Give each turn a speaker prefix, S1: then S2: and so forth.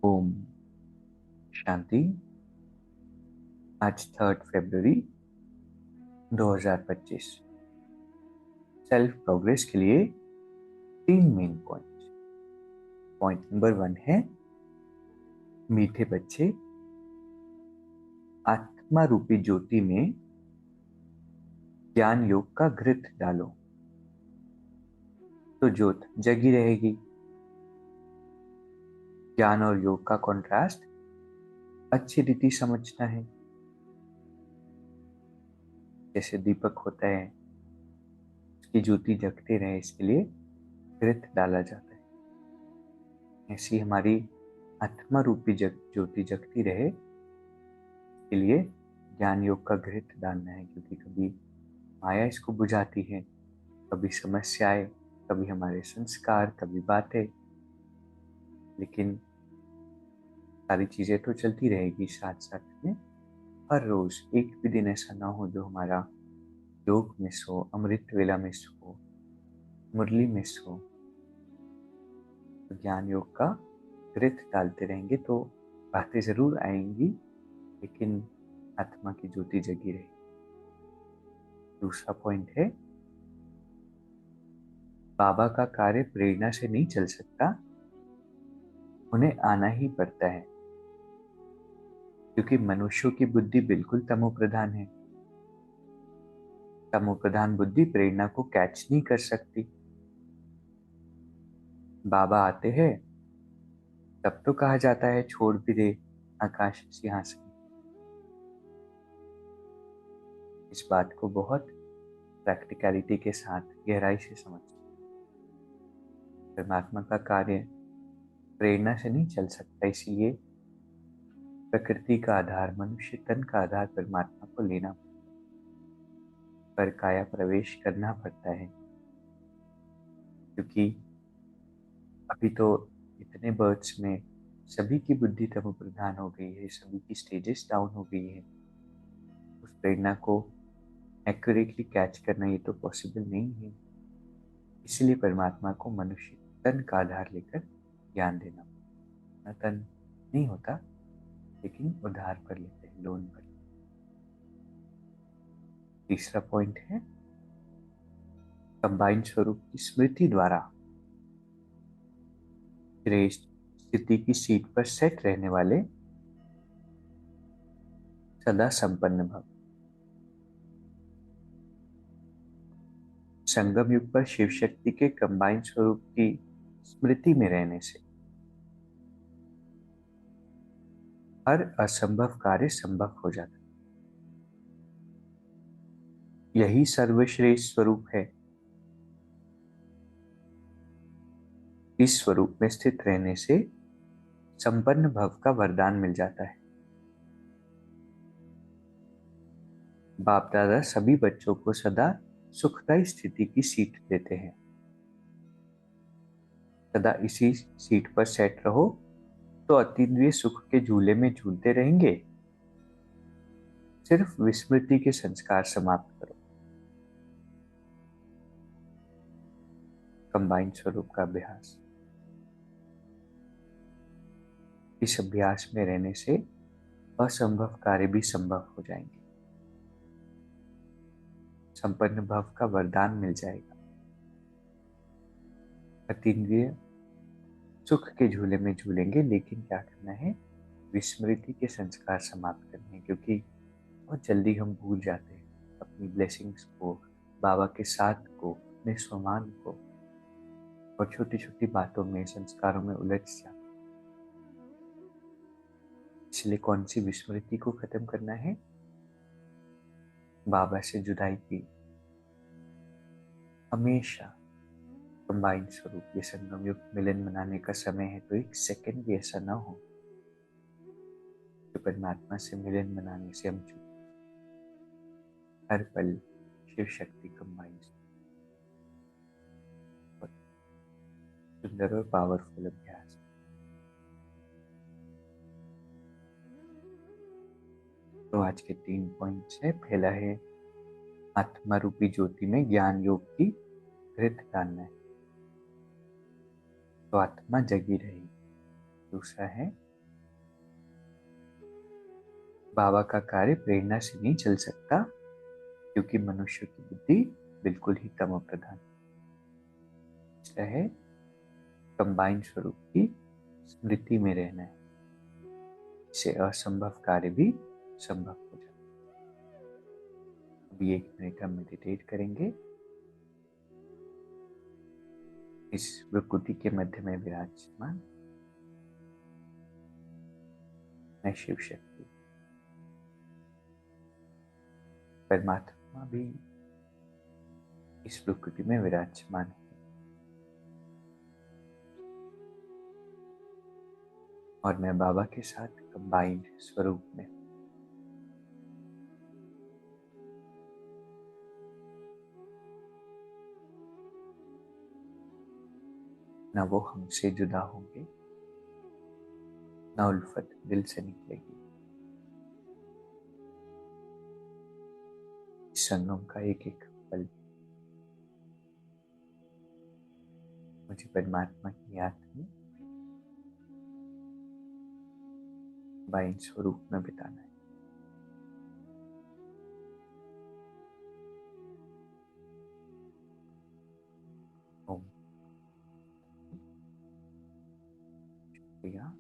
S1: ओम शांति। आज 3 फरवरी 2025। Self progress के लिए 3 मेन पॉइंट। पॉइंट नंबर 1 है, मीठे बच्चे, आत्मा रूपी ज्योति में ज्ञान योग का घृत डालो तो ज्योत जगी रहेगी। ज्ञान और योग का कॉन्ट्रास्ट अच्छी रीति समझना है। जैसे दीपक होता है, उसकी ज्योति जगते रहे, इसके लिए घृत डाला जाता है। ऐसी हमारी आत्मा रूपी ज्योति जगती रहे, इसके लिए ज्ञान योग का घृत डालना है। क्योंकि कभी माया इसको बुझाती है, कभी समस्याएं, कभी हमारे संस्कार, कभी बातें, लेकिन सारी चीजें तो चलती रहेगी साथ साथ में। हर रोज एक भी दिन ऐसा ना हो जो हमारा योग मिस हो, अमृत वेला मिस हो, मुरली मिस हो। तो ज्ञान योग का घृत डालते रहेंगे तो बातें जरूर आएंगी, लेकिन आत्मा की ज्योति जगी रहेगी। दूसरा पॉइंट है, बाबा का कार्य प्रेरणा से नहीं चल सकता, उन्हें आना ही पड़ता है। क्योंकि मनुष्यों की बुद्धि बिल्कुल तमो प्रधान है। तमो प्रधान बुद्धि प्रेरणा को कैच नहीं कर सकती। बाबा आते हैं तब तो कहा जाता है छोड़ भी दे आकाश सिंहासन। इस बात को बहुत प्रैक्टिकलिटी के साथ गहराई से समझते। परमात्मा का कार्य प्रेरणा से नहीं चल सकता, इसीलिए प्रकृति का आधार, मनुष्य तन का आधार परमात्मा को लेना पर काया प्रवेश करना पड़ता है। क्योंकि अभी तो इतने बर्ड्स में सभी की बुद्धि तमो प्रधान हो गई है, सभी की स्टेजेस डाउन हो गई है। उस प्रेरणा को एक्यूरेटली कैच करना ये तो पॉसिबल नहीं है। इसलिए परमात्मा को मनुष्य तन का आधार लेकर ज्ञान देना। तन नहीं होता, लेकिन उधार पर लेते हैं, लोन पर। तीसरा पॉइंट है, कंबाइंड स्वरूप की स्मृति द्वारा श्रेष्ठ स्थिति की सीट पर सेट रहने वाले सदा संपन्न भव। संगम युग पर शिव शक्ति के कंबाइंड स्वरूप की स्मृति में रहने से हर असंभव कार्य संभव हो जाता है। यही सर्वश्रेष्ठ स्वरूप है। इस स्वरूप में स्थित रहने से संपन्न भव का वरदान मिल जाता है। बाप दादा सभी बच्चों को सदा सुखदायी स्थिति की सीट देते हैं। सदा इसी सीट पर सेट रहो तो अतीन्द्रिय सुख के झूले में झूलते रहेंगे। सिर्फ विस्मृति के संस्कार समाप्त करो। कंबाइंड स्वरूप का अभ्यास। इस अभ्यास में रहने से असंभव कार्य भी संभव हो जाएंगे। संपन्न भव का वरदान मिल जाएगा। अतीन्द्रिय सुख के झूले में झूलेंगे, लेकिन क्या करना है, विस्मृति के संस्कार समाप्त करने हैं। क्योंकि बहुत जल्दी हम भूल जाते हैं अपनी ब्लेसिंग्स को, बाबा के साथ को, अपने स्वमान को, और छोटी छोटी बातों में, संस्कारों में उलझ जाते हैं। इसलिए कौन सी विस्मृति को खत्म करना है, बाबा से जुदाई की। हमेशा कंबाइंड स्वरूप ये संगम युग मिलन मनाने का समय है, तो एक सेकंड भी ऐसा ना हो कि परमात्मा से मिलन मनाने से हम चूक। हर पल शिव शक्ति कंबाइंड। सुंदर और पावरफुल अभ्यास। तो आज के 3 पॉइंट्स है। पहला है, आत्मा रूपी ज्योति में ज्ञान योग की घृत डालना है तो आत्मा जगी रहेगी। दूसरा है, बाबा का कार्य प्रेरणा से नहीं चल सकता, क्योंकि मनुष्य की बुद्धि बिल्कुल ही तमो प्रधान है। कंबाइंड स्वरूप की स्मृति में रहना है, इससे असंभव कार्य भी संभव हो जाता है। अभी 1 मिनट हम मेडिटेट करेंगे। इस प्रकृति के मध्य में विराजमान मैं शिव शक्ति, परमात्मा भी इस प्रकृति में विराजमान है, और मैं बाबा के साथ कंबाइंड स्वरूप में। न वो हमसे जुदा होंगे, न उल्फत दिल से निकलेगी। इस संगम का एक एक पल मुझे परमात्मा की याद में बाइन स्वरूप में बिताना है। ओम। शुक्रिया।